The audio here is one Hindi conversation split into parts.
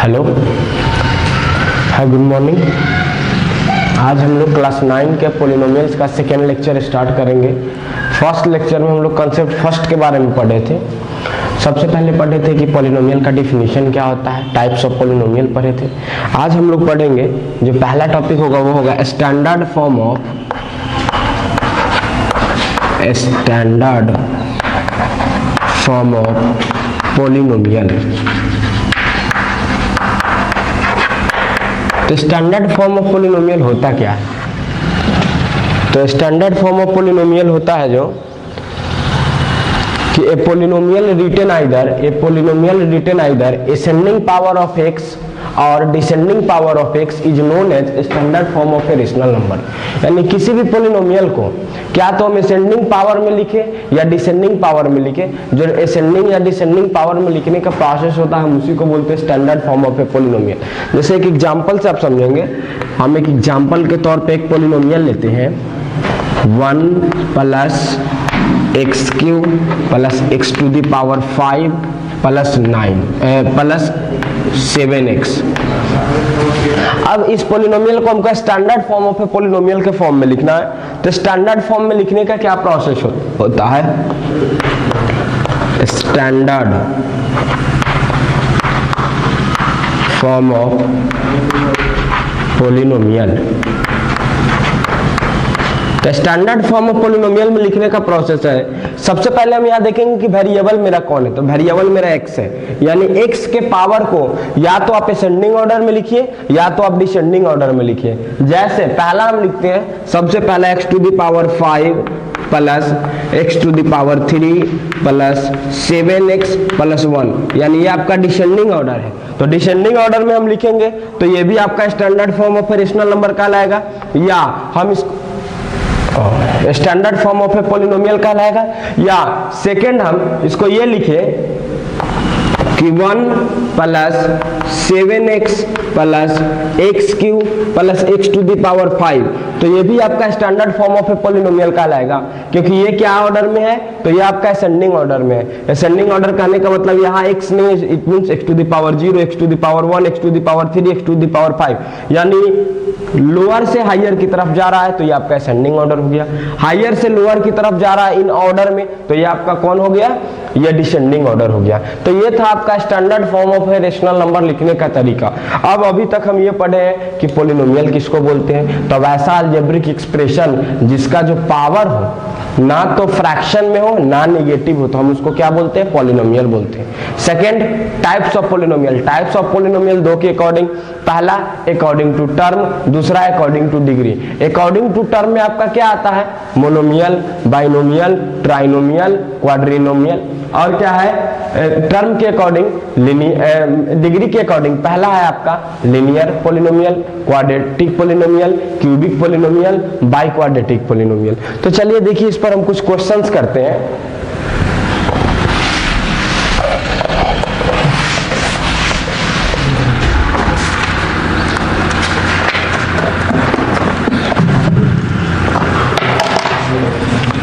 Hello hi good morning. आज हम लोग क्लास 9 के पॉलिनोमियल्स का सेकेंड लेक्चर स्टार्ट करेंगे। फर्स्ट लेक्चर में हम लोग कंसेप्ट फर्स्ट के बारे में पढ़े थे। सबसे पहले पढ़े थे कि पॉलिनोमियल का डिफिनीशन क्या होता है, टाइप्स ऑफ पॉलिनोमियल पढ़े थे। आज हम लोग पढ़ेंगे जो पहला टॉपिक होगा वो होगा स्टैंडर्ड फॉर्म ऑफ पॉलिनोमियल। तो स्टैंडर्ड फॉर्म ऑफ पॉलिनोमियल होता क्या है? तो स्टैंडर्ड फॉर्म ऑफ पॉलिनोमियल होता है जो कि a polynomial written either ascending power of x और descending power of x is known as standard form of a rational number. यानी किसी भी पॉलिनोमियल को क्या तो हम असेंडिंग पावर में लिखे या डिसेंडिंग पावर में लिखे। जो असेंडिंग या डिसेंडिंग पावर में लिखने का प्रोसेस होता है हम उसी को बोलते हैं standard form of a polynomial. जैसे एक एग्जांपल से आप समझेंगे। हम एक एग्जांपल के तौर पे एक पॉलिनोमियल लेते हैं 1 plus x cube plus x to the power 5 plus 7x। अब इस पॉलिनोमियल को हमको standard form of a polynomial के फॉर्म में लिखना है। तो स्टैंडर्ड फॉर्म में लिखने का क्या प्रोसेस होता है? Standard form of polynomial. तो स्टैंडर्ड फॉर्म ऑफ पॉलिनोमियल में लिखने का प्रोसेस है, सबसे पहले हम यहाँ देखेंगे कि वेरिएबल मेरा कौन है। तो वेरिएबल मेरा x है, यानी x के पावर को या तो आप असेंडिंग ऑर्डर में लिखिए या तो आप डिसेंडिंग ऑर्डर में लिखिए। जैसे पहला हम लिखते हैं, सबसे पहला x to the power 5 plus x to the power 3 plus 7x plus 1, यानी ये आपका डिसेंडिंग ऑर्डर है। तो डिसेंडिंग ऑर्डर में हम लिखेंगे तो ये भी आपका standard form of rational number कहलाएगा, या हम इसको standard form of a polynomial कहलाएगा। या सेकेंड हम इसको ये लिखे कि 1 plus 7x plus x cube plus x to the power 5, तो ये भी आपका standard form of a polynomial कहलाएगा, क्योंकि ये क्या ऑर्डर में है? तो ये आपका असेंडिंग ऑर्डर में है। असेंडिंग ऑर्डर कहने का मतलब यहाँ x नहीं, it means x to the power 0, x to the power 1, x to the power 3, x to the power 5, यानी लोअर से हायर की तरफ जा रहा है तो ये आपका असेंडिंग ऑर्डर हो गया। हायर से लोअर की तरफ जा रहा है इन ऑर्डर में तो ये आपका कौन हो गया? ये डिसेंडिंग ऑर्डर हो गया। तो ये था आपका standard form of a rational number लिखने का तरीका। अब अभी तक हम ये पढ़े हैं कि पॉलिनोमियल किसको बोलते हैं। तो वैसा अलजेब्रिक एक्सप्रेशन जिसका जो पावर हो ना तो फ्रैक्शन में हो ना नेगेटिव हो तो हम उसको क्या बोलते हैं? पॉलिनोमियल बोलते हैं। Second, types of polynomial. Types of polynomial दो के अकॉर्डिंग, पहला अकॉर्डिंग टू टर्म, दूसरा according to degree. According to term में आपका क्या आता है? Monomial, binomial, trinomial, quadrinomial. और क्या है टर्म के अकॉर्डिंग? डिग्री के अकॉर्डिंग पहला है आपका linear polynomial, quadratic polynomial, cubic polynomial, by quadratic polynomial. तो चलिए देखिए इस पर हम कुछ क्वेश्चंस करते हैं।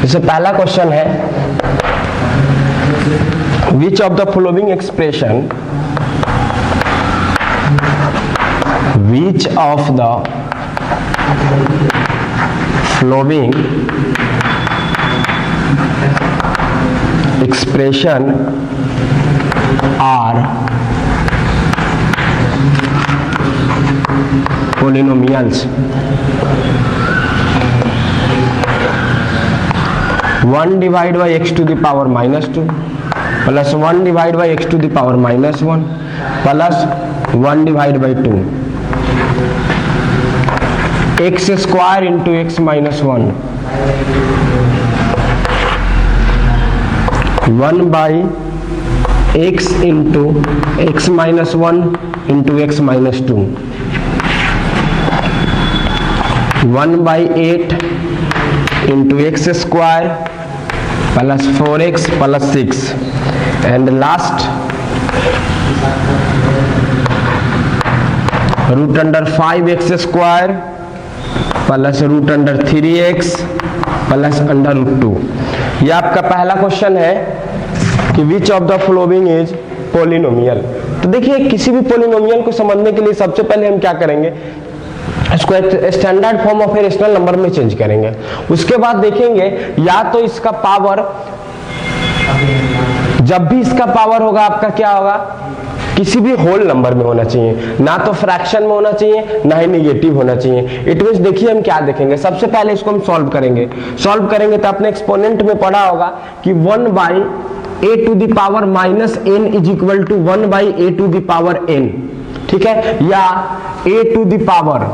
जैसे पहला क्वेश्चन है, which of the following expression are polynomials? 1 divided by x to the power -2 plus 1 divide by x to the power -1 plus 1 divide by 2 x square into x -1 1 by x into x -1 into x -2 1 by 8 into x square plus 4x plus 6 and last root under 5x square plus root under 3x plus under root 2। ये आपका पहला क्वेश्चन है कि which of the following is polynomial. तो देखिए किसी भी पोलिनोमियल को समझने के लिए सबसे पहले हम क्या करेंगे, इसको standard form of a rational number में चेंज करेंगे। उसके बाद देखेंगे या तो इसका पावर, जब भी इसका पावर होगा आपका क्या होगा, किसी भी होल नंबर में होना चाहिए, ना तो फ्रैक्शन में होना चाहिए ना ही नेगेटिव होना चाहिए। इट मींस देखिए हम क्या देखेंगे, सबसे पहले इसको हम सॉल्व करेंगे तो आपने एक्सपोनेंट में पढ़ा होगा कि 1/a to the power -n is equal to 1/a to the power n, ठीक है, या a to the power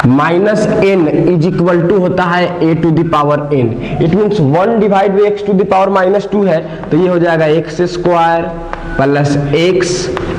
-n is equal to होता है a to the power n। It means 1 divide by x to the power -2 है, तो ये हो जाएगा x² प्लस x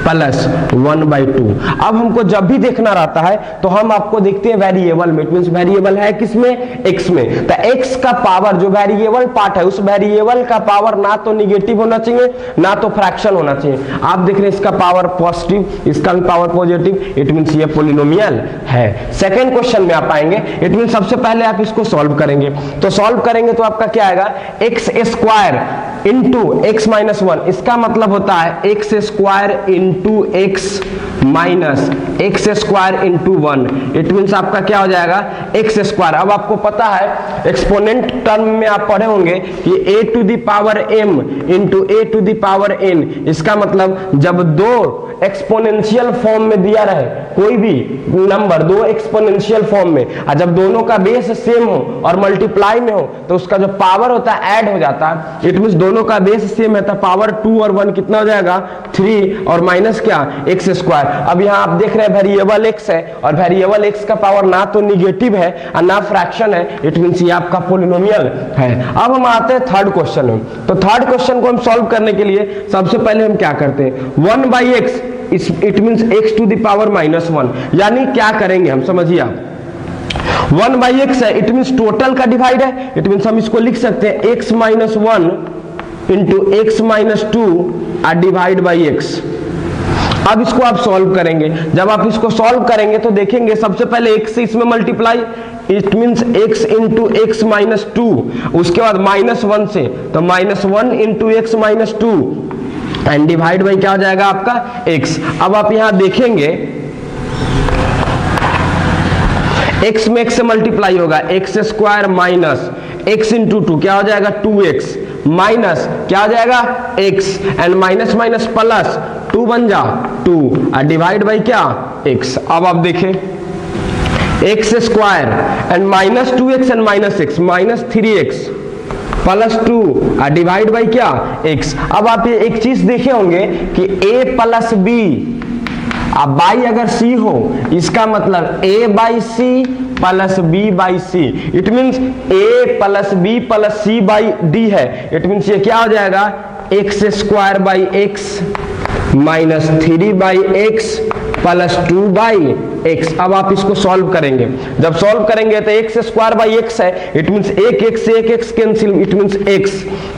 प्लस 1/2। अब हमको जब भी देखना रहता है तो हम आपको देखते हैं वेरिएबल में। इट मींस वेरिएबल है किसमें, x में। तो x का पावर जो वेरिएबल पार्ट है, उस वेरिएबल का पावर ना तो निगेटिव होना चाहिए ना तो फ्रैक्शन होना चाहिए। आप देख रहे हैं इसका पावर पॉजिटिव, इसका भी पावर पॉजिटिव, इट मींस ये पोलिनोमियल है। सेकंड क्वेश्चन में आप आएंगे, इट मींस सबसे पहले आप इसको सॉल्व करेंगे, तो सॉल्व करेंगे तो आपका क्या आएगा, x² इंटू x माइनस 1, इसका मतलब होता है x² into x minus x² into 1। It means आपका क्या हो जाएगा x²। अब आपको पता है एक्सपोनेंट टर्म में आप पढ़े होंगे कि a to the power m into a to the power n, इसका मतलब जब दो एक्सपोनेंशियल फॉर्म में दिया रहे कोई भी नंबर, दो एक्सपोनेंशियल फॉर्म में, और जब दोनों का बेस सेम हो और मल्टीप्लाई में हो तो उसका जो पावर होता है ऐड हो जाता है। इट मींस दोनों का बेस सेम है तो पावर 2 और 1 कितना हो जाएगा, 3 और माइनस क्या, x²। अब यहाँ आप देख रहे हैं वेरिएबल x है और वेरिएबल x का पावर ना तो निगेटिव है और ना फ्रैक्शन है, इट मींस ये आपका पोलिनोमियल है। अब हम आते हैं थर्ड क्वेश्चन में। तो थर्ड क्वेश्चन को हम सॉल्व करने के लिए सबसे पहले हम क्या करते हैं, 1/x it means x to the power -1, यानी क्या करेंगे हम समझिए आप, 1/x है, इट मींस टोटल का डिवाइड है। इट मींस हम इसको लिख सकते हैं x minus 1 into x minus 2 और डिवाइड बाई x। अब इसको आप सॉल्व करेंगे, जब आप इसको सॉल्व करेंगे तो देखेंगे सबसे पहले x से इसमें multiply, it means x into x minus 2, उसके बाद -1 से तो -1 into x minus 2 and divide by क्या हो जाएगा आपका x। अब आप यहां देखेंगे x में x से मल्टीप्लाई होगा, x² माइनस x इंटू 2 क्या हो जाएगा 2x माइनस क्या हो जाएगा x and minus minus plus 2 बन जा 2 और डिवाइड बाई क्या x। अब आप देखें x² and minus 2x and minus x minus 3x plus 2 और डिवाइड बाई क्या x। अब आप ये एक चीज देखे होंगे कि a प्लस b अब बाई अगर c हो, इसका मतलब a by c plus b by c, it means a plus b plus c by d है। इट मींस ये क्या हो जाएगा x² by x minus 3 by x plus 2 by x। अब आप इसको सॉल्व करेंगे, जब सॉल्व करेंगे तो x² बाई x है, इट मींस एक x से एक x cancel, it means x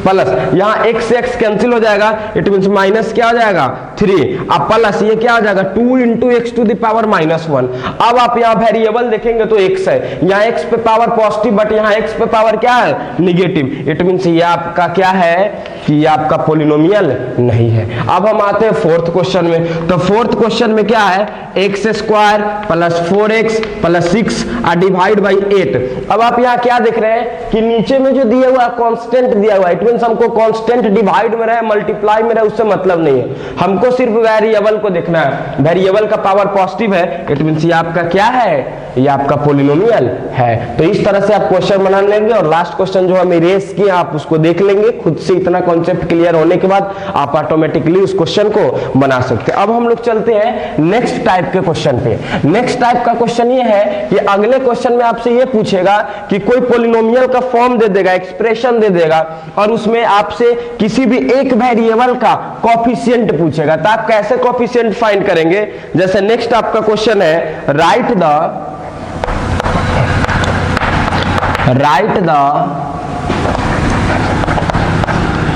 plus यहाँ x से x कैंसिल हो जाएगा, इट मींस माइनस क्या हो जाएगा 3, अब प्लस ये क्या हो जाएगा 2 into x to the power -1। अब आप यहाँ वेरिएबल देखेंगे तो x है, यहाँ x पे पावर पॉजिटिव बट यहाँ x पे पावर क्या है निगेटिव। इट मींस ये आपका क्या है कि ये आपका पोलिनोमियल नहीं है। अब हम आते हैं फोर्थ क्वेश्चन में। तो फोर्थ क्वेश्चन में क्या है, x² प्लस 4x प्लस 6 और डिवाइड बाई 8। अब आप यहाँ क्या देख रहे हैं कि नीचे में जो दिया हुआ कांस्टेंट दिया हुआ है, इट मींस हमको कांस्टेंट डिवाइड में रहे मल्टीप्लाई में रहे उससे मतलब नहीं है, हमको सिर्फ वेरिएबल को देखना है। वेरिएबल का पावर पॉजिटिव है, इट मींस ये आपका क्या है, ये आपका पोलिनोमियल है। तो इस तरह से आप क्वेश्चन बना लेंगे और लास्ट क्वेश्चन जो हम इरेज किए आप उसको देख लेंगे। खुद से इतना कॉन्सेप्ट क्लियर होने के बाद आप ऑटोमेटिकली उस क्वेश्चन को बना सकते हैं। अब हम लोग चलते हैं नेक्स्ट टाइप के क्वेश्चन पे। नेक्स्ट टाइप का क्वेश्चन ये है कि अगले क्वेश्चन में आपसे ये पूछेगा कि कोई पोलिनोमियल का फॉर्म दे देगा, एक्सप्रेशन दे देगा और उसमें आपसे किसी भी एक वेरिएबल का कोएफिशिएंट पूछेगा। तो आप कैसे कोएफिशिएंट फाइंड करेंगे, जैसे नेक्स्ट आपका क्वेश्चन है write the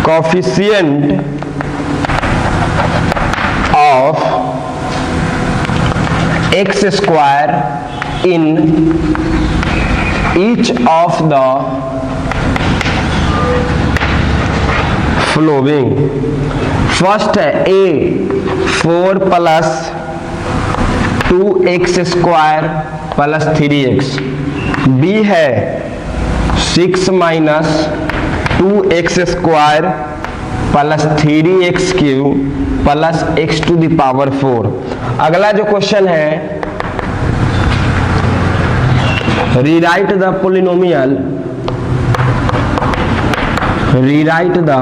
coefficient of x² in each of the following. First है A 4 plus 2x square plus 3x, B है 6 minus 2x square plus 3x cube plus x to the power 4। अगला जो क्वेश्चन है, rewrite the polynomial, rewrite the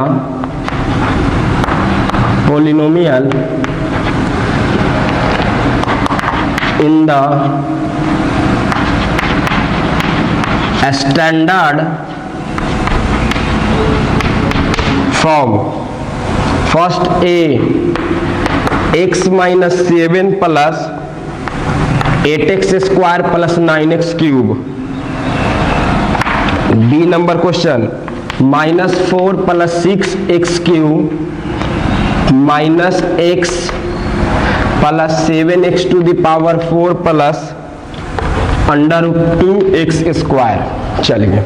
polynomial in the standard form। first a x minus 7 plus 8x square plus 9x cube, b number question minus 4 plus 6x cube minus x plus 7x to the power 4 plus under 2x square. चलिए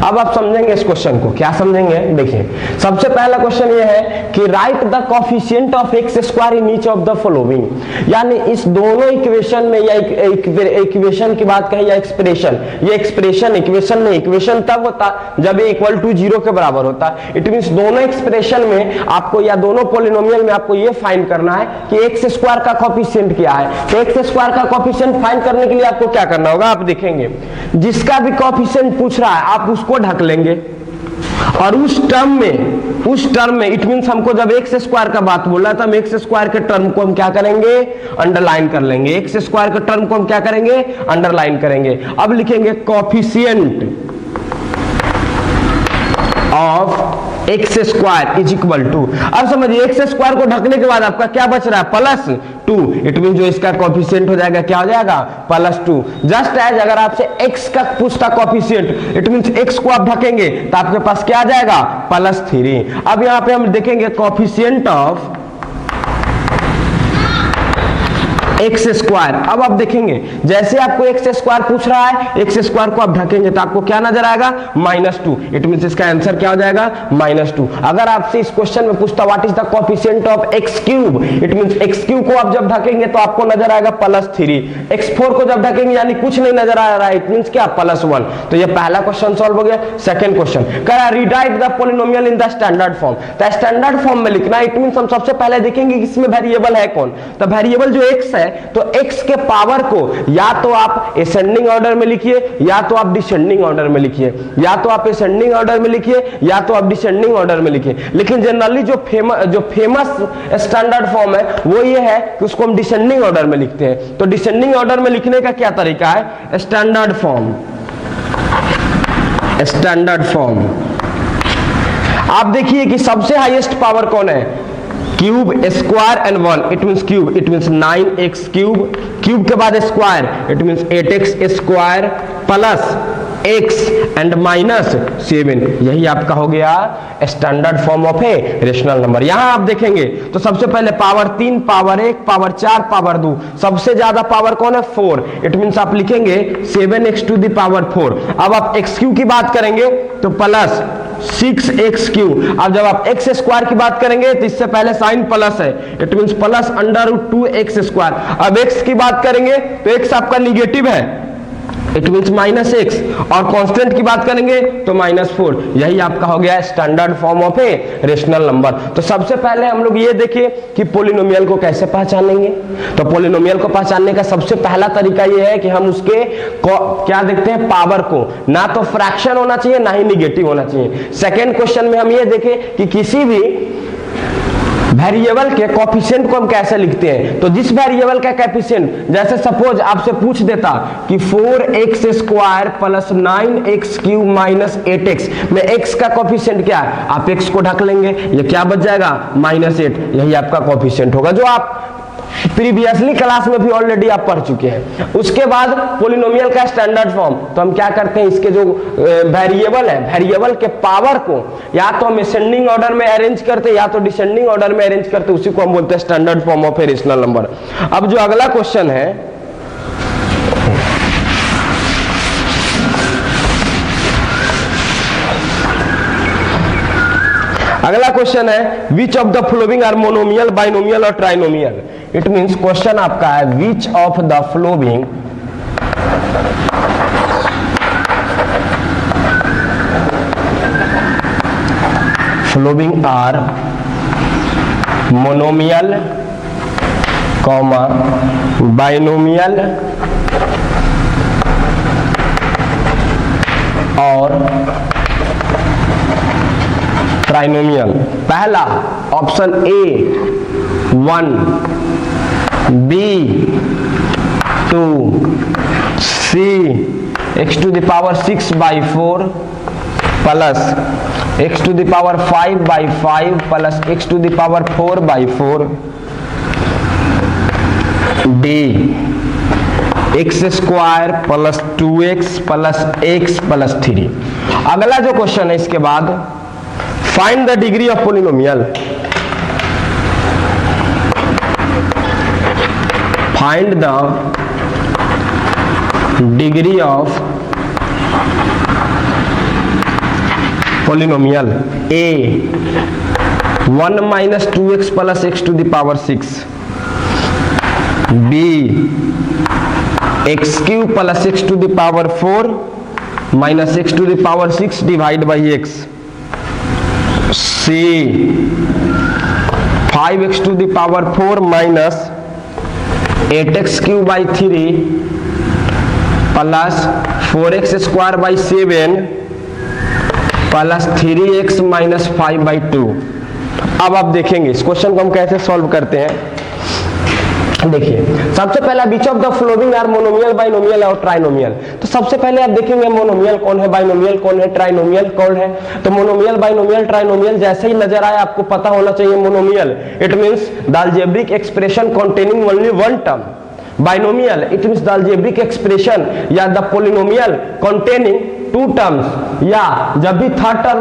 अब आप समझेंगे इस क्वेश्चन को। क्या समझेंगे? देखिए, सबसे पहला क्वेश्चन ये है कि right the coefficient of x square in each of the following, यानी इस दोनों इक्वेशन में, या इक्वेशन की बात कहें या एक्सप्रेशन, ये एक्सप्रेशन इक्वेशन नहीं, इक्वेशन तब होता जब ये इक्वल टू 0 के बराबर होता। इट मींस दोनों एक्सप्रेशन में आपको, या दोनों पॉलिनोमियल में आपको ये फाइंड करना है कि एक्स स्क्वायर का कोफिशिएंट क्या है। तो एक्स स्क्वायर का कोफिशिएंट फाइंड करने के लिए आपको क्या करना होगा, आप देखेंगे जिसका भी कोफिशिएंट पूछ रहा है आप उसको ढक लेंगे, और उस टर्म में इट मींस हमको जब एक्स स्क्वायर का बात बोल रहा था, हम एक्स स्क्वायर के टर्म को हम क्या करेंगे, अंडरलाइन कर लेंगे। एक्स स्क्वायर के टर्म को हम क्या करेंगे, अंडरलाइन करेंगे। अब लिखेंगे coefficient of x square is equal to, अब समझिए एक्स स्क्वायर को ढकने के बाद आपका क्या बच रहा है, प्लस 2। इट मीन जो इसका कोफिशिएंट हो जाएगा क्या हो जाएगा, प्लस 2। जस्ट एज अगर आपसे x का पूछता कोफिशिएंट, इट मींस x को आप ढकेंगे तो आपके पास क्या आ जाएगा, प्लस 3। अब यहां पे हम देखेंगे कोफिशिएंट ऑफ एक्स स्क्वायर। अब आप देखेंगे जैसे आपको एक्स स्क्वायर पूछ रहा है, एक्स स्क्वायर को आप ढकेंगे तो आपको क्या नजर आएगा, -2। इट मींस इसका आंसर क्या हो जाएगा, -2। अगर आपसे इस क्वेश्चन में पूछता what is the coefficient of x cube, it means x cube को आप जब ढकेंगे तो आपको नजर आएगा +3। x4 को जब ढकेंगे यानी कुछ नहीं नजर आ रहा है, इट मींस क्या, +1। तो ये पहला क्वेश्चन सॉल्व हो गया। सेकंड क्वेश्चन कह रहा है rewrite the polynomial in the standard form. तो स्टैंडर्ड फॉर्म में लिखना, इट मींस हम सबसे पहले देखेंगे कि इसमें वेरिएबल है कौन। तो वेरिएबल जो x है, तो x के पावर को या तो आप असेंडिंग ऑर्डर में लिखिए या तो आप डिसेंडिंग ऑर्डर में लिखिए, या तो आप असेंडिंग ऑर्डर में लिखिए या तो आप डिसेंडिंग ऑर्डर में लिखिए। लेकिन जनरली जो फेमस स्टैंडर्ड फॉर्म है वो ये है कि उसको हम डिसेंडिंग ऑर्डर में लिखते हैं। तो डिसेंडिंग ऑर्डर में लिखने का क्या तरीका है, स्टैंडर्ड फॉर्म। स्टैंडर्ड फॉर्म आप देखिए कि सबसे हाईएस्ट पावर कौन है, cube square and 1, it means cube, it means 9x cube, cube के बाद square, it means 8x square plus x and -7। यही आपका हो गया standard form of a rational number. यहां आप देखेंगे तो सबसे पहले पावर 3, पावर 1, पावर 4, पावर 2, सबसे ज्यादा पावर कौन है, 4। इट मींस आप लिखेंगे 7x टू द पावर 4। अब आप x क्यूब की बात करेंगे तो प्लस 6x क्यूब। अब जब आप x स्क्वायर की बात करेंगे तो इससे पहले साइन प्लस है, it means plus √2x square. अब x की बात करेंगे तो x आपका निगेटिव है, इट मींस -x, और कांस्टेंट की बात करेंगे तो -4। यही आपका हो गया standard form of a rational number. तो सबसे पहले हम लोग ये देखिए कि पॉलिनोमियल को कैसे पहचानेंगे। तो पॉलिनोमियल को पहचानने का सबसे पहला तरीका ये है कि हम उसके क्या देखते हैं, पावर को। ना तो फ्रैक्शन होना चाहिए ना ही निगेटिव होना चाहिए। सेकेंड क्वेश्चन में हम ये देखें कि किसी भी वेरिएबल के कोफिशिएंट को हम कैसे लिखते हैं। तो जिस वेरिएबल का कोफिशिएंट, जैसे सपोज आपसे पूछ देता कि 4x square plus 9x cube minus 8x में x का कोफिशिएंट क्या है, आप x को ढक लेंगे, ये क्या बच जाएगा, -8। यही आपका कोफिशिएंट होगा जो आप प्रीवियसली क्लास में भी ऑलरेडी आप पढ़ चुके हैं। उसके बाद पॉलिनोमियल का स्टैंडर्ड फॉर्म, तो हम क्या करते हैं, इसके जो वेरिएबल है, वेरिएबल के पावर को या तो हम असेंडिंग ऑर्डर में अरेंज करते हैं या तो डिसेंडिंग ऑर्डर में अरेंज करते हैं, उसी को हम बोलते हैं standard form of a rational number. अब जो अगला क्वेश्चन है, अगला क्वेश्चन है which of the following are monomial, binomial और ट्राइनोमियल। इट मींस क्वेश्चन आपका है which of the following are monomial, comma binomial और ट्राइनोमियल। पहला option A 1, B 2, C x⁴ plus x⁵ plus x⁴ D x² plus 2x plus x plus 3। अगला जो क्वेश्चन है इसके बाद find the degree of polynomial. Find the degree of polynomial. A 1 minus 2x plus x⁵, B x³ plus x⁴ minus x⁶ divide by x, C 5x⁴ minus 8x³ 3 plus 4x² 7 plus 3x minus 5/2। अब आप देखेंगे इस क्वेश्चन को हम कैसे सॉल्व करते हैं। देखिए सबसे पहला which of the following are monomial, binomial और ट्राइनोमियल। तो सबसे पहले आप देखेंगे मोनोमियल कौन है, बाइनोमियल कौन है, ट्राइनोमियल कौन है। तो मोनोमियल, बाइनोमियल, ट्राइनोमियल जैसे ही नजर आए आपको पता होना चाहिए monomial it means the algebraic expression containing only one term. Binomial it means the algebraic expression या द पोलिनोमियल कंटेनिंग 2 टर्म्स, या जब भी थर्ड टर्म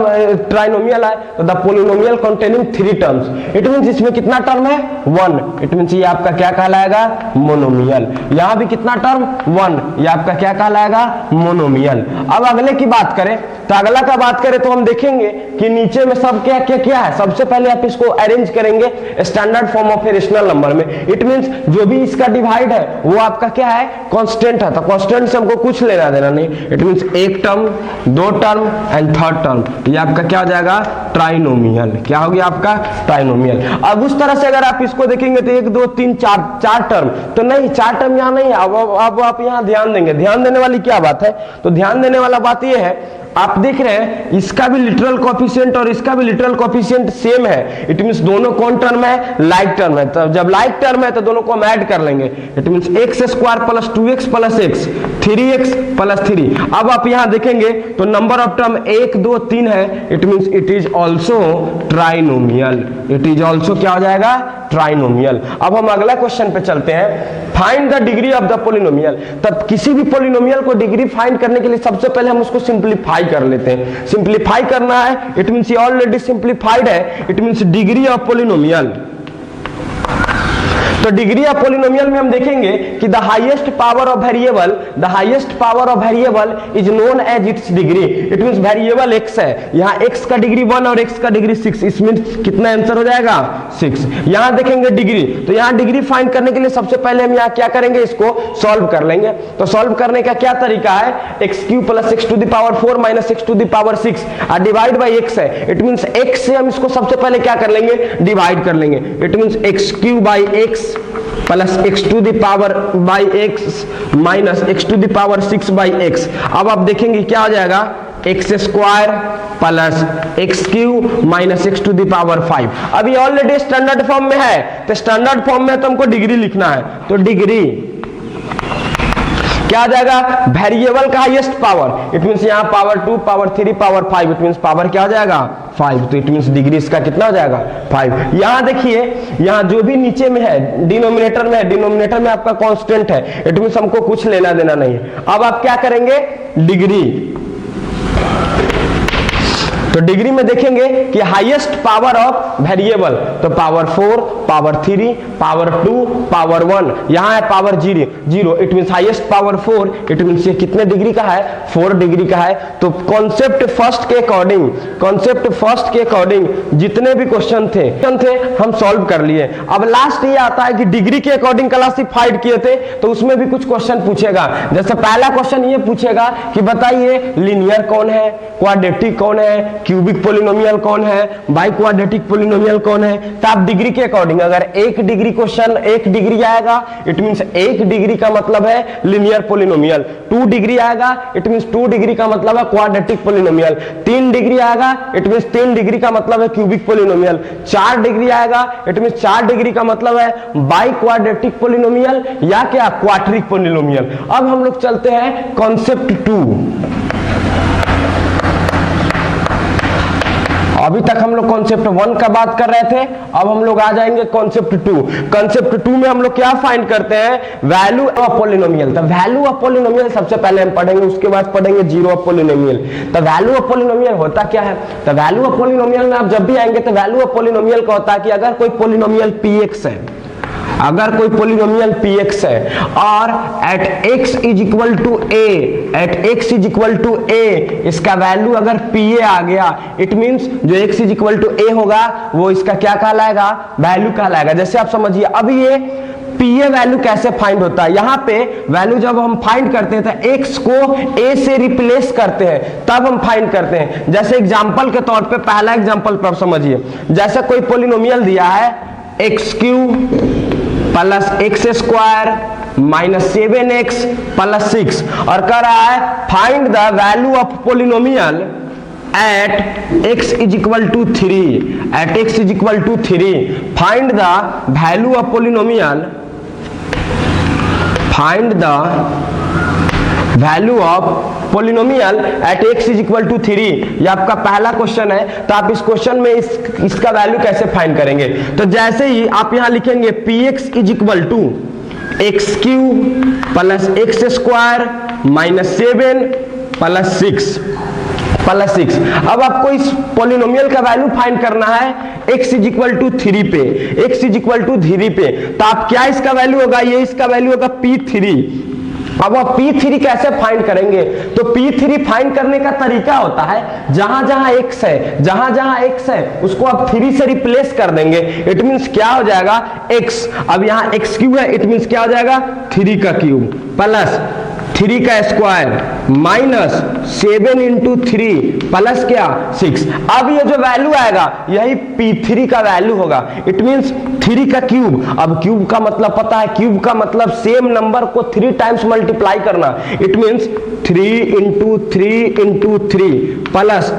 ट्राइनोमियल आए तो the polynomial containing 3 terms. It means इसमें कितना टर्म है 1। इट मींस ये आपका क्या कहलाएगा मोनोमियल। यहां भी कितना टर्म 1, ये आपका क्या कहलाएगा मोनोमियल। अब अगले की बात करें तो अगला का बात करें तो हम देखेंगे कि नीचे में सब क्या क्या क्या है। सबसे पहले आप इसको अरेंज करेंगे standard form of rational number में। इट मींस जो भी इसका डिवाइड है वो आपका क्या है कांस्टेंट है, तो कांस्टेंट से हमको कुछ लेना देना नहीं। इट मींस एक term, 2 term and third term, ये आपका क्या हो जाएगा ट्राइनोमियल। क्या हो गया आपका ट्राइनोमियल। अब उस तरह से अगर आप इसको देखेंगे तो 1 2 3 4 टर्म, तो नहीं 4 टर्म यहाँ नहीं है। अब आप यहाँ ध्यान देंगे, ध्यान देने वाली क्या बात है, तो ध्यान देने वाला बात ये है आप देख रहे हैं इसका भी लिटरल कोएफिशिएंट और इसका भी लिटरल कोएफिशिएंट सेम है। इट मींस दोनों कौन टर्म है लाइक टर्म है। तो जब लाइक टर्म है तो दोनों को हम ऐड कर लेंगे। It means x² plus 2x plus x 3x plus 3। अब आप यहां देखेंगे तो नंबर ऑफ टर्म 1 2 3 है। It means it is also trinomial. It is also क्या हो जाएगा ट्राइनोमियल। अब हम अगला क्वेश्चन पे चलते हैं। Find the degree of the polynomial. तब किसी भी पोलिनोमियल को डिग्री फाइंड करने के लिए सबसे पहले हम उसको सिंप्लीफाई कर लेते हैं। सिंप्लीफाई करना है इट मींस ये ऑलरेडी सिंप्लीफाइड है। It means degree of polynomial. तो डिग्री ऑफ पोलिनोमियल में हम देखेंगे कि the highest power of variable, the highest power of variable is known as its degree. It means variable x है, यहाँ x का डिग्री 1 और x का डिग्री 6, इसमें कितना आंसर हो जाएगा 6। यहां देखेंगे डिग्री, तो यहां डिग्री फाइंड करने के लिए सबसे पहले हम यहाँ क्या करेंगे इसको सॉल्व कर लेंगे। तो सॉल्व करने का क्या तरीका है x³ plus x⁴ minus x⁶ divide by x है। इट मींस x से हम इसको सबसे पहले क्या कर लेंगे डिवाइड कर लेंगे। It means x³ by x plus x⁴ minus x⁶ by x। अब आप देखेंगे क्या हो जाएगा x² plus x³ minus x⁵। अब ये ऑलरेडी स्टैंडर्ड फॉर्म में है, तो स्टैंडर्ड फॉर्म में तो हमको डिग्री लिखना है। तो डिग्री क्या आ जाएगा वेरिएबल का हाईएस्ट पावर। इट मींस यहाँ power 2 power 3 power 5, it means power क्या हो जाएगा 5। तो इट मींस डिग्री इसका कितना हो जाएगा 5। यहां देखिए यहां जो भी नीचे में है डिनोमिनेटर में है, डिनोमिनेटर में आपका कांस्टेंट है। इट मींस हमको कुछ लेना देना नहीं है। अब आप क्या करेंगे डिग्री तो डिग्री में देखेंगे कि हाईएस्ट पावर ऑफ वेरिएबल, तो पावर 4, पावर 3, पावर 2, पावर 1, यहाँ है power 0, it means highest power 4, it means ये कितने डिग्री का है, 4 डिग्री का है। तो कॉन्सेप्ट फर्स्ट के अकॉर्डिंग जितने भी क्वेश्चन थे हम सॉल्व कर लिए। अब लास्ट ये आता है कि डिग्री के अकॉर्डिंग क्लासिफाइड किए थे, तो उसमें भी कुछ क्वेश्चन पूछेगा। जैसे पहला क्वेश्चन ये पूछेगा कि बताइए लीनियर कौन है, क्वाड्रेटिक कौन है, क्यूबिक पॉलिनोमियल कौन है, बाई क्वाड्रेटिक पॉलिनोमियल कौन है। तो आप डिग्री के अकॉर्डिंग, अगर 1 डिग्री क्वेश्चन 1 डिग्री आएगा, इट मींस 1 डिग्री का मतलब है लीनियर पॉलिनोमियल। 2 डिग्री आएगा, इट मींस 2 डिग्री का मतलब है क्वाड्रेटिक पॉलिनोमियल। 3 डिग्री आएगा, इट मींस 3 डिग्री का मतलब है क्यूबिक पॉलिनोमियल। 4 डिग्री आएगा, इट मींस 4 डिग्री का मतलब है बाई क्वाड्रेटिक पॉलिनोमियल या क्या क्वाड्रिक पॉलिनोमियल। अब हम लोग चलते हैं कॉन्सेप्ट 2। अभी तक हम लोग कॉन्सेप्ट 1 का बात कर रहे थे, अब हम लोग आ जाएंगे कॉन्सेप्ट 2। कॉन्सेप्ट 2 में हम लोग क्या फाइंड करते हैं, वैल्यू ऑफ पॉलिनोमियल। तो वैल्यू ऑफ पॉलिनोमियल सबसे पहले हम पढ़ेंगे, उसके बाद पढ़ेंगे जीरो ऑफ पॉलिनोमियल। तो वैल्यू ऑफ पॉलिनोमियल होता क्या है, तो वैल्यू ऑफ पॉलिनोमियल में आप जब भी आएंगे तो वैल्यू ऑफ पॉलिनोमियल का होता है कि अगर कोई पॉलिनोमियल px है, अगर कोई पॉलिनोमियल px है और at x is equal to a, इसका वैल्यू अगर pa आ गया, इट मींस जो x is equal to a होगा वो इसका क्या कहलाएगा, वैल्यू कहलाएगा। जैसे आप समझिए, अब ये pa वैल्यू कैसे फाइंड होता है, यहाँ पे वैल्यू जब हम फाइंड करते हैं तो x को a से रिप्लेस करते हैं तब हम फाइंड करते हैं। जैसे एग्जांपल के तौर पे, पहला एग्जांपल पर समझिए, जैसे कोई पॉलिनोमियल दिया है x³ plus x square minus 7x plus 6 और कह रहा है find the value of polynomial at x is equal to 3, at x is equal to 3, find the value of polynomial, find the value of polynomial at x is equal to 3। ये आपका पहला क्वेश्चन है। तो आप इस क्वेश्चन में इसका वैल्यू कैसे फाइंड करेंगे, तो जैसे ही आप यहां लिखेंगे px is equal to x³ plus x square minus 7 plus 6। अब आपको इस पॉलिनोमियल का वैल्यू फाइंड करना है x इज इक्वल टू 3 पे, x इज इक्वल टू 3 पे। तो आप क्या इसका वैल्यू होगा, ये इसका वैल्यू होगा p3। अब आप P3 कैसे फाइंड करेंगे, तो P3 फाइंड करने का तरीका होता है, जहां जहां x है उसको आप 3 से रिप्लेस कर देंगे। इट मींस क्या हो जाएगा x, अब यहां x³ है, इट मींस क्या हो जाएगा 3 का क्यूब प्लस 3 का स्क्वायर माइनस 7 इंटू 3 प्लस क्या 6। अब ये जो वैल्यू आएगा यही P3 का वैल्यू होगा। इट मींस 3 का क्यूब, अब क्यूब का मतलब पता है, क्यूब का मतलब सेम नंबर को 3 टाइम्स मल्टीप्लाई करना। It means 3 into 3 into 3 plus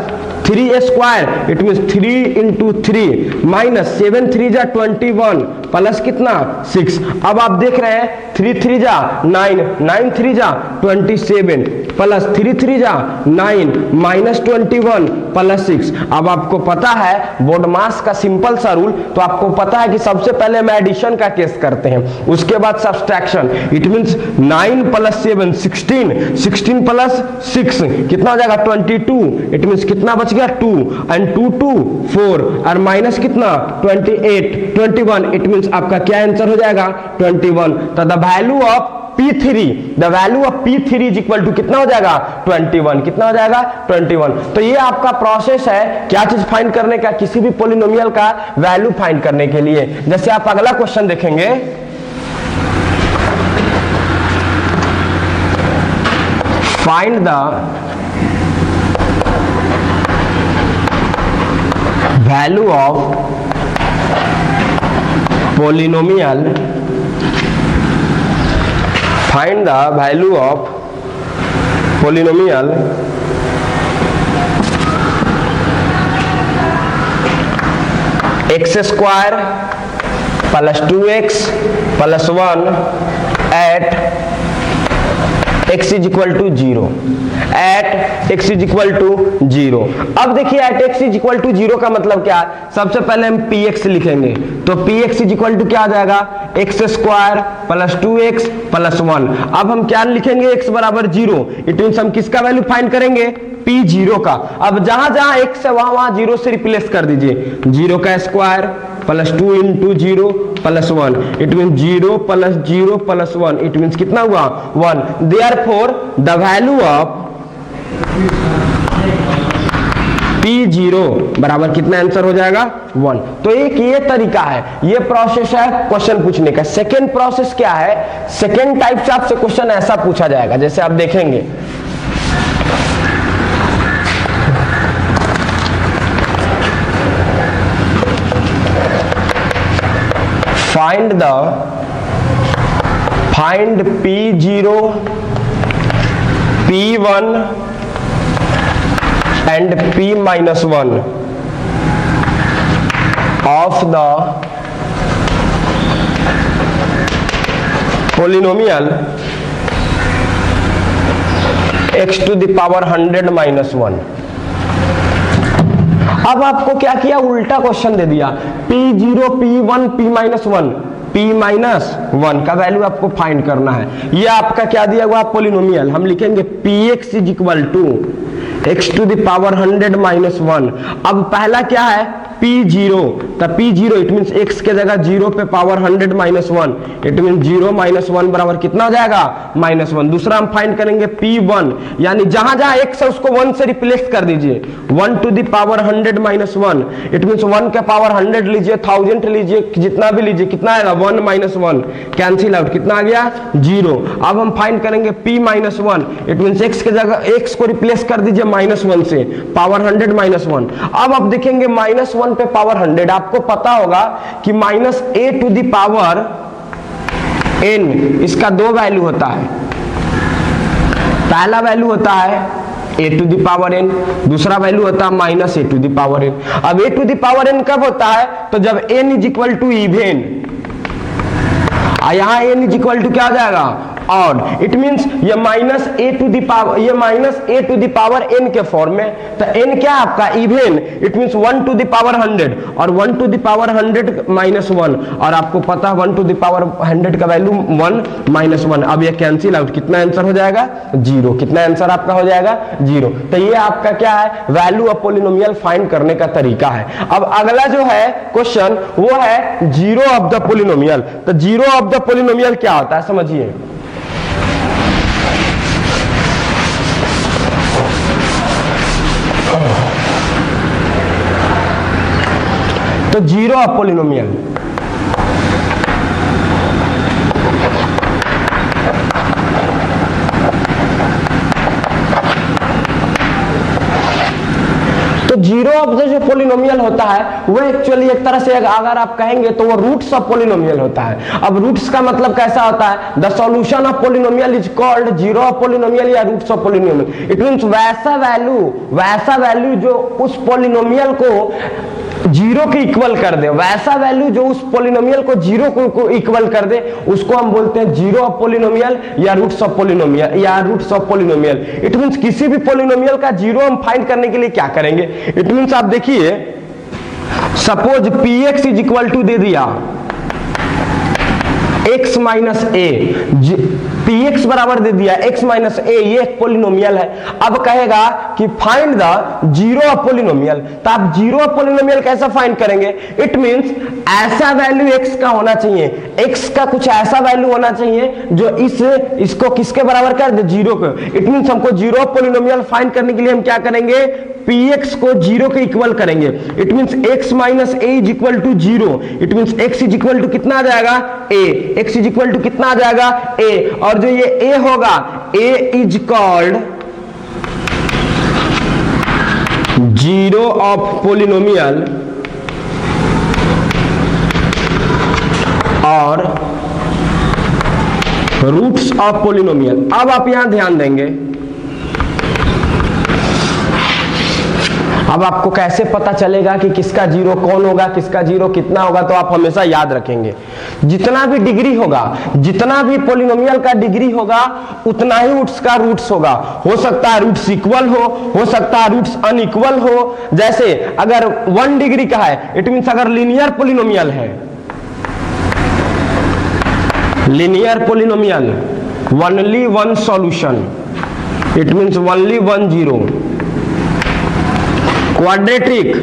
3 square, it means 3 into 3 minus 7 3 जा 21 प्लस कितना 6। अब आप देख रहे हैं 3 3 जा 9, 9 3 जा 27 प्लस 3 3 जा 9 माइनस 21 प्लस 6। अब आपको पता है बोडमास का सिंपल सा रूल, तो आपको पता है कि सबसे पहले हम एडिशन का केस करते हैं, उसके बाद subtraction. It means 9 plus 7 16, 16 plus 6 कितना हो जाएगा 22। इट मींस कितना बच गया 2 एंड 2 2 4 और माइनस कितना 28 21। इट मींस आपका क्या आंसर हो जाएगा 21। तो the value of P3, the value of P3 is equal to कितना हो जाएगा 21। कितना हो जाएगा 21। तो ये आपका प्रोसेस है क्या चीज फाइंड करने का, किसी भी पॉलिनोमियल का वैल्यू फाइंड करने के लिए। जैसे आप अगला क्वेश्चन देखेंगे, find the value of polynomial, find the value of polynomial x square plus 2x plus 1 at x is equal to 0, at x is equal to 0। अब देखिए at x is equal to 0 का मतलब क्या है, सबसे पहले हम px लिखेंगे, तो px is equal to क्या आ जाएगा x square plus 2x plus 1। अब हम क्या लिखेंगे x बराबर 0, इट मींस हम किसका वैल्यू फाइंड करेंगे P0 का। अब जहां जहां x है वहां 0 से रिप्लेस कर दीजिए। 0 का square plus 2 into 0 plus 1, it mean 0 plus 0 plus 1, it mean कितना हुआ 1। Therefore the value of P0 बराबर कितना आंसर हो जाएगा 1। तो एक ये तरीका है, ये प्रोसेस है क्वेश्चन पूछने का। सेकेंड प्रोसेस क्या है, सेकेंड टाइप से आपसे क्वेश्चन ऐसा पूछा जाएगा, जैसे आप देखेंगे find P0 P1 and P-1 of the polynomial x to the power 100 minus 1। अब आपको क्या किया, उल्टा क्वेश्चन दे दिया। P0 P1 P-1, P-1 का वैल्यू आपको फाइंड करना है। ये आपका क्या दिया हुआ पोलिनोमियल, हम लिखेंगे Px is equal to x to the power 100 minus 1। अब पहला क्या है P0, तो P0 इट मीन x के जगह 0 पे power 100 minus 1, it mean 0 minus 1 बराबर कितना हो जाएगा -1। दूसरा हम फाइंड करेंगे P1, यानी जहां जहां x है उसको 1 से रिप्लेस कर दीजिए। 1 to the power 100 minus 1, it mean 1 के पावर 100 लीजिए, 1000 लीजिए, जितना भी लीजिए, कितना आएगा 1 माइनस 1 कैंसिल आउट, कितना आ गया 0। अब हम फाइंड करेंगे P-1, इट मीन x के जगह x को रिप्लेस कर दीजिए -1 से, पावर 100 माइनस 1। अब आप देखेंगे -1 पे पावर 100, आपको पता होगा कि -a to the power n, इसका दो वैल्यू होता है। पहला वैल्यू होता है a to the power n, दूसरा वैल्यू होता है -a to the power n। अब a to the power n कब होता है, तो जब n is equal to even, यहां n इज इक्वल टू क्या हो जाएगा ऑड, इट मींस ये -a टू द पावर, ये -a to the power n के फॉर्म में, तो n क्या आपका even, it means 1 to the power 100 और 1 टू द पावर 100 माइनस 1, और आपको पता है 1 टू द पावर 100 का वैल्यू 1 माइनस 1। अब ये कैंसिल आउट, कितना आंसर हो जाएगा 0, कितना आंसर आपका हो जाएगा 0। तो ये आपका क्या है, वैल्यू ऑफ पॉलिनोमियल फाइंड करने का तरीका है। अब अगला जो है क्वेश्चन वो है जीरो ऑफ द पॉलिनोमियल। तो जीरो ऑफ द पॉलिनोमियल क्या होता है समझिए। तो जीरो ऑफ पॉलिनोमियल, तो जीरो ऑफ द जो पॉलिनोमियल होता है वो एक्चुअली एक तरह से अगर आप कहेंगे तो वो रूट्स ऑफ पॉलिनोमियल होता है। अब रूट्स का मतलब कैसा होता है, the solution of polynomial is called zero of polynomial या roots of polynomial. It means वैसा वैल्यू जो उस पॉलिनोमियल को जीरो के इक्वल कर दे, वैसा वैल्यू जो उस पॉलिनोमियल को जीरो को इक्वल कर दे, उसको हम बोलते हैं जीरो ऑफ पॉलिनोमियल या roots of polynomial it means किसी भी पॉलिनोमियल का जीरो हम फाइंड करने के लिए क्या करेंगे, इट मींस आप देखिए suppose px is equal to दे दिया x माइनस ए, px बराबर दे दिया x माइनस ए, ये एक पॉलिनोमियल है। अब कहेगा कि find the zero of polynomial, तो आप जीरो ऑफ पॉलिनोमियल कैसे फाइंड करेंगे, इट मींस ऐसा वैल्यू x का होना चाहिए, x का कुछ ऐसा वैल्यू होना चाहिए जो इसको किसके बराबर कर दे, जीरो को। इट मींस हमको जीरो ऑफ पॉलिनोमियल फाइंड करने के लिए हम क्या करेंगे, px को जीरो के इक्वल करेंगे। It means x minus a is equal to zero, it means x is equal to कितना आ जाएगा a, x is equal to कितना आ जाएगा a, और जो ये a होगा a is called zero of polynomial और रूट्स ऑफ पॉलिनोमियल। अब आप यहां ध्यान देंगे, अब आपको कैसे पता चलेगा कि किसका जीरो कौन होगा, किसका जीरो कितना होगा, तो आप हमेशा याद रखेंगे जितना भी डिग्री होगा, जितना भी पॉलिनोमियल का डिग्री होगा उतना ही उसका रूट्स होगा। हो सकता है रूट्स इक्वल हो सकता है रूट्स अनइक्वल हो। जैसे अगर 1 डिग्री का है, इट मींस अगर लीनियर पॉलिनोमियल है, linear polynomial only one solution, it means only 1 zero, quadratic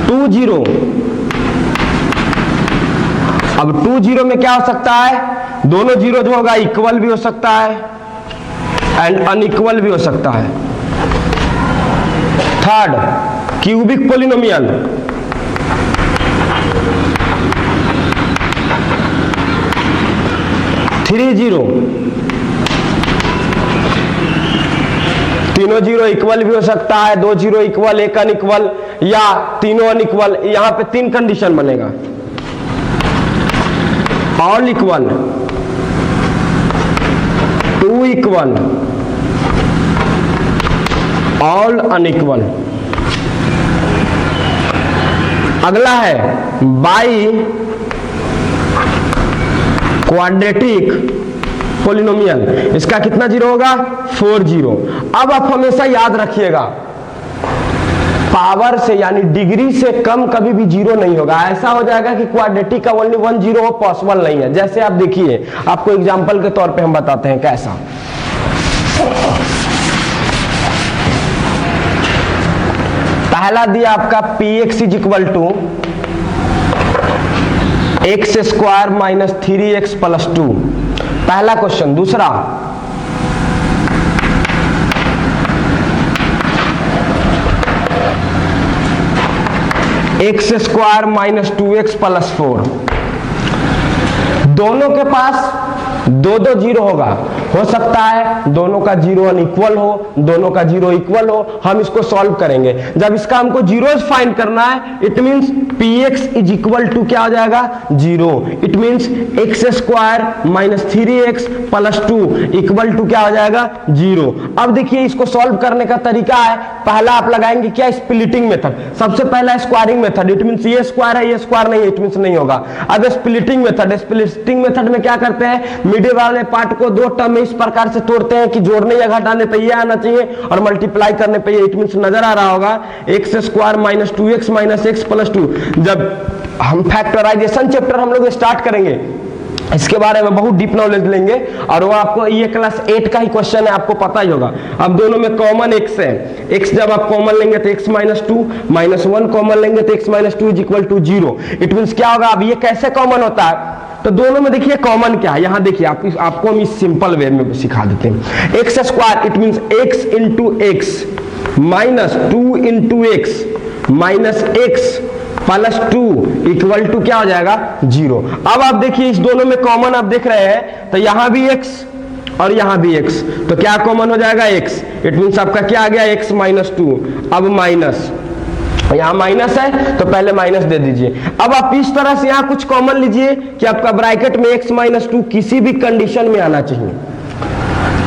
two zero. अब 2 जीरो में क्या हो सकता है, दोनों जीरो जो होगा इक्वल भी हो सकता है एंड अनइक्वल भी हो सकता है। Third, cubic polynomial, three zero, तीनों जीरो इक्वल भी हो सकता है, दो जीरो इक्वल, एक अनइक्वल या तीनों अनइक्वल। यहां पे 3 कंडीशन बनेगा, all equal, two equal, all unequal. अगला है बाई क्वाड्रेटिक पोलिनोमियल, इसका कितना जीरो होगा, 4 जीरो। अब आप हमेशा याद रखिएगा, पावर से यानी डिग्री से कम कभी भी जीरो नहीं होगा। ऐसा हो जाएगा कि क्वाड्रेटिक का ओनली 1 जीरो हो, पॉसिबल नहीं है। जैसे आप देखिए, आपको एग्जांपल के तौर पे हम बताते हैं कैसा। पहला दिया आपका px is equal to x square minus 3x plus 2, पहला क्वेश्चन। दूसरा x square minus 2x plus 4। दोनों के पास दो दो जीरो होगा, हो सकता है दोनों का जीरो अनइक्वल हो, दोनों का जीरो इक्वल हो। हम इसको सॉल्व करेंगे। जब इसका हमको जीरोज फाइंड करना है, it means px is equal to क्या हो जाएगा, zero. It means x square minus 3x plus 2 equal to क्या हो जाएगा, जीरो। अब देखिए, इसको सॉल्व करने का तरीका है, पहला आप लगाएंगे क्या, स्प्लिटिंग मेथड। सबसे पहला स्क्वायरिंग मेथड, इट मींस ये स्क्वायर है, ये स्क्वायर नहीं है, इट मींस नहीं होगा। अब स्प्लिटिंग मेथड, स्प्लिटिंग मेथड में क्या करते हैं, मिडिल वाले पार्ट को दो टर्म में इस प्रकार से तोड़ते हैं कि जोड़ने या घटाने पे ये आना चाहिए और मल्टीप्लाई करने पे ये। इट मींस नजर आ रहा होगा x square minus 2x minus x plus 2। जब हम फैक्टराइजेशन चैप्टर हम लोग स्टार्ट करेंगे, इसके बारे में बहुत डीप नॉलेज लेंगे और वो आपको ये क्लास 8 का ही क्वेश्चन है, आपको पता ही होगा। अब दोनों में कॉमन x है, x जब आप कॉमन लेंगे तो x माइनस 2 माइनस 1 कॉमन लेंगे तो x minus 2 is equal to 0। It means क्या होगा, अब ये कैसे कॉमन होता है, तो दोनों में देखिए कॉमन क्या है। यहां देखिए, आपको हम इस सिंपल वे में सिखा देते हैं। X square it means x into x minus 2 into x minus x plus 2 equal to क्या हो जाएगा, जीरो। अब आप देखिए, इस दोनों में कॉमन आप देख रहे हैं, तो यहां भी x और यहां भी x, तो क्या कॉमन हो जाएगा, x। इट मींस आपका क्या आ गया, x माइनस 2। अब माइनस, यहां माइनस है तो पहले माइनस दे दीजिए। अब आप इस तरह से यहां कुछ कॉमन लीजिए कि आपका ब्रैकेट में x माइनस 2 किसी भी कंडीशन में आना चाहिए,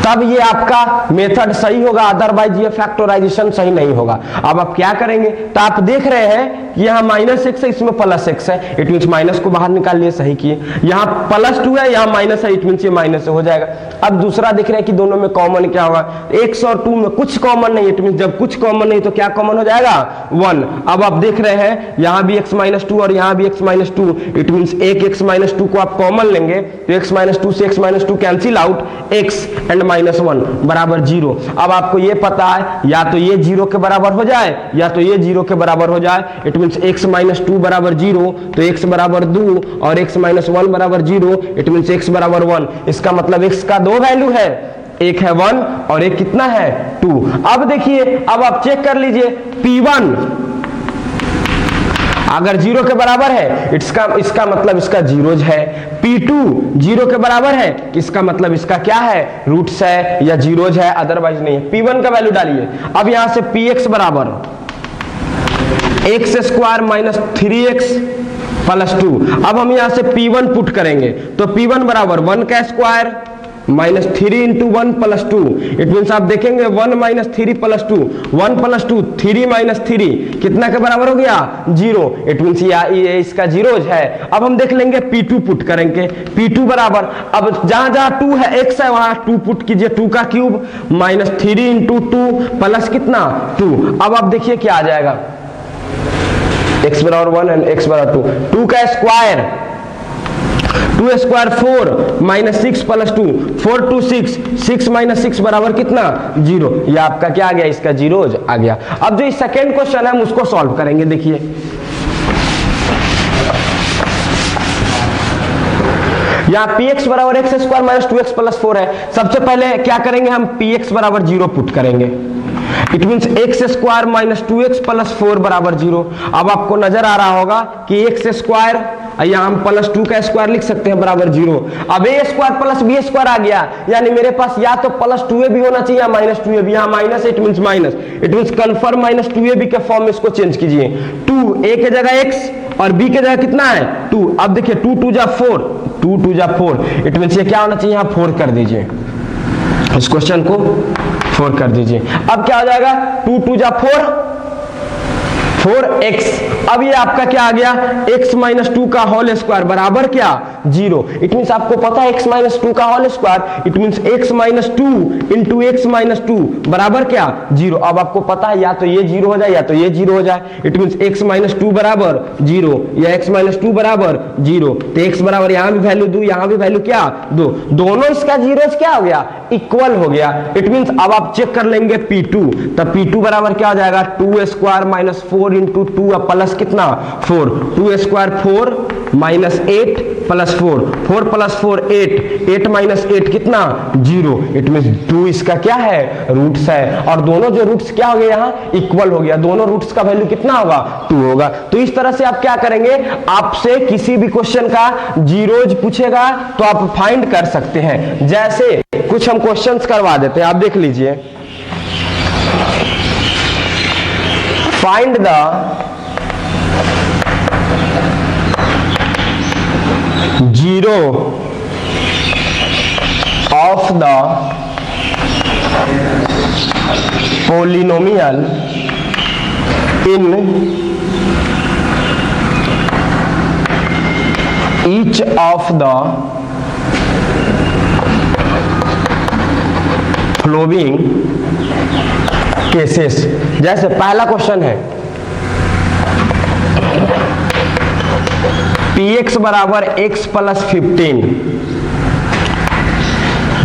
तब ये आपका मेथड सही होगा, अदरवाइज ये फैक्टराइजेशन सही नहीं होगा। अब आप क्या करेंगे, तो आप देख रहे हैं कि यहाँ माइनस एक्स है, इसमें प्लस एक्स है, इट मींस माइनस को बाहर निकाल लिए, सही किए। यहाँ प्लस 2 है, यहाँ माइनस है, इट मींस ये माइनस हो जाएगा। अब दूसरा देख रहे हैं कि दोनों में कॉमन क्या होगा, एक्स और 2 में कुछ कॉमन नहीं, इट मींस जब कुछ कॉमन नहीं तो क्या कॉमन हो जाएगा, 1। अब आप देख रहे हैं यहाँ भी एक्स माइनस 2 और यहाँ भी एक्स माइनस 2, इट मींस एक एक्स माइनस 2 को आप कॉमन लेंगे तो एक्स माइनस 2 से x minus 2 cancel out, x and minus 1 बराबर 0। अब आपको ये पता है, या तो ये 0 के बराबर हो जाए या तो ये 0 के बराबर हो जाए। इट मींस x माइनस 2 बराबर 0, तो x बराबर 2 और x माइनस 1 बराबर 0, इट मींस x बराबर 1। इसका मतलब x का दो वैल्यू है, एक है 1 और एक कितना है, 2। अब देखिए, अब आप चेक कर लीजिए, P1 अगर 0 के बराबर है, इसका मतलब इसका जीरोज है। P2 0 के बराबर है, इसका मतलब इसका क्या है, रूट्स है या जीरोज है, अदरवाइज नहीं है। P1 का वैल्यू डालिए। अब यहां से Px बराबर x square minus 3x plus 2। अब हम यहां से P1 पुट करेंगे तो P1 बराबर 1 का square minus 3 into 1 plus 2। It means आप देखेंगे 1 माइनस 3 प्लस 2, 1 प्लस 2 3 माइनस 3 कितना के बराबर हो गया, 0। इट मीन्स ये इसका जीरोज है। अब हम देख लेंगे P2 पुट करेंगे, P2 बराबर, अब जहां जहां 2 है, x है, वहां 2 पुट कीजिए, 2 का क्यूब माइनस 3 इंटू 2 प्लस कितना, 2। अब आप देखिए क्या आ जाएगा, x बराबर 1 एंड x बराबर 2, 2 का square 2 square 4 minus 6 plus 2, 4 2 6, 6 minus 6 बराबर कितना 0। ये आपका क्या आ गया, इसका जीरोज आ गया। अब जो सेकंड क्वेश्चन है हम उसको सॉल्व करेंगे। देखिए यहाँ px बराबर x square minus 2x plus 4 है। सबसे पहले क्या करेंगे हम, px बराबर 0 पुट करेंगे। It means x square minus 2x plus 4 बराबर 0। अब आपको नजर आ रहा होगा कि एक्स स्क्वायर यहाँ हम प्लस 2 का स्क्वायर लिख सकते हैं बराबर 0। अब ए स्क्वायर प्लस बी स्क्वायर आ गया, यानी मेरे पास या तो प्लस 2a भी होना चाहिए या माइनस 2a भी। यहाँ minus it means minus, it means confirm minus 2ab के फॉर्म में इसको चेंज कीजिए। 2 a के जगह x और b के जगह कितना है 2। अब देखिए 2 2 जा 4, 2 2 जा 4, इट मीन्स ये क्या होना चाहिए, यहाँ 4 कर दीजिए, इस क्वेश्चन को 4 कर दीजिए। अब क्या हो जाएगा 2 2 जा 4x। अब ये आपका क्या आ गया, x माइनस 2 का होल स्क्वायर बराबर क्या 0। इट मीन्स आपको पता है x माइनस 2 का whole square, it means x minus 2 into x minus 2 बराबर क्या 0। अब आपको पता है या तो ये 0 हो जाए या तो ये 0 हो जाए। इट मीन्स x माइनस 2 बराबर 0 या x माइनस 2 बराबर 0। तो x बराबर यहाँ भी वैल्यू दो, यहाँ भी वैल्यू क्या दो, दोनों इसका जीरोज क्या हो गया, इक्वल हो गया। इट मीन्स अब आप चेक कर लेंगे P2, तब P2 बराबर क्या हो जाएगा 2 स्क्वायर माइनस 4 इंटू 2 प्लस कितना 4, 2 square 4 minus 8 plus 4, 4 plus 4 8, 8 minus 8 कितना 0। इट मीन्स 2 इसका क्या है रूट्स है, और दोनों जो रूट्स क्या हो गया यहाँ इक्वल हो गया, दोनों रूट्स का वैल्यू कितना होगा 2 होगा। तो इस तरह से आप क्या करेंगे, आपसे किसी भी क्वेश्चन का जीरोज पूछेगा तो आप फाइंड कर सकते हैं। जैसे कुछ हम क्वेश्चंस करवा देते हैं, आप देख लीजिए। Find the zero of the polynomial in each of the flowing cases. जैसे पहला क्वेश्चन है px बराबर x प्लस 15।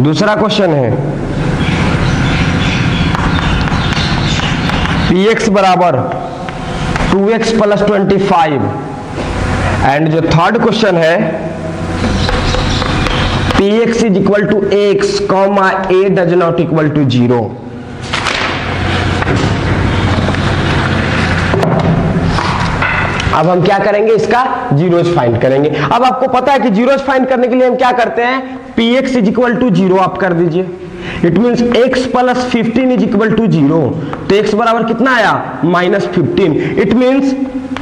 दूसरा क्वेश्चन है px बराबर 2x प्लस 25। एंड जो थर्ड क्वेश्चन है px is equal to x comma a does not equal to 0। अब हम क्या करेंगे, इसका जीरोज फाइंड करेंगे। अब आपको पता है कि जीरोज फाइंड करने के लिए हम क्या करते हैं, px इज इक्वल टू 0 आप कर दीजिए। It means x plus 15 is equal to 0। तो x बराबर कितना आया minus 15। It means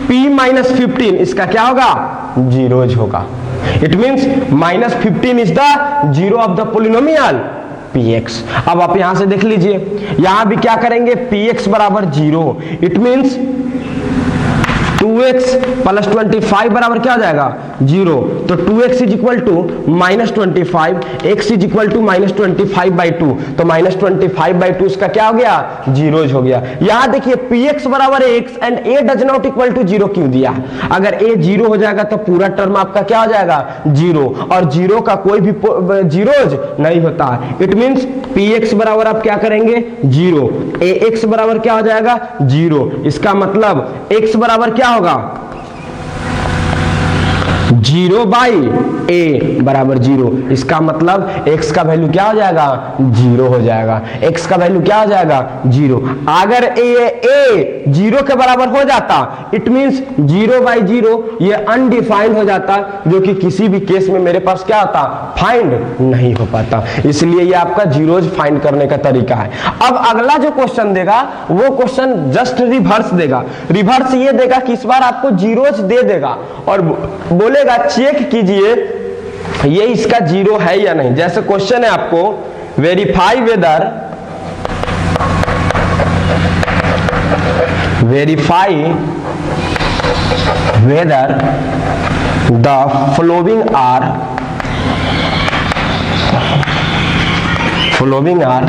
p minus 15 इसका क्या होगा जीरोज होगा। It means minus 15 is the zero of the polynomial px। अब आप यहां से देख लीजिए, यहां भी क्या करेंगे, px बराबर 0। इट मीन्स 2x प्लस 25 बराबर क्या हो जाएगा 0। तो 2x is equal to minus 25, x is equal to minus 25/2। तो माइनस 25/2 इसका क्या हो गया जीरोज हो गया। यहां देखिए px बराबर x and a does not equal to 0 क्यों दिया। अगर a 0 हो जाएगा तो पूरा टर्म आपका क्या हो जाएगा 0, और 0 का कोई भी जीरोज नहीं होता। इट मीन्स px बराबर आप क्या करेंगे 0, ax बराबर क्या हो जाएगा 0। इसका मतलब x बराबर क्या होगा 0 बाई a बराबर 0। इसका मतलब x का वैल्यू क्या हो जाएगा 0 हो जाएगा। x का वैल्यू क्या हो जाएगा 0। अगर a 0 के बराबर हो जाता, इट मींस 0 बाई 0 ये अनडिफाइंड हो जाता, जो कि किसी भी केस में मेरे पास क्या होता फाइंड नहीं हो पाता। इसलिए ये आपका जीरोज फाइंड करने का तरीका है। अब अगला जो क्वेश्चन देगा वो क्वेश्चन जस्ट रिवर्स देगा। रिवर्स ये देगा कि इस बार आपको जीरोज दे देगा और बोलेगा चेक कीजिए ये इसका 0 है या नहीं। जैसे क्वेश्चन है आपको verify whether the following are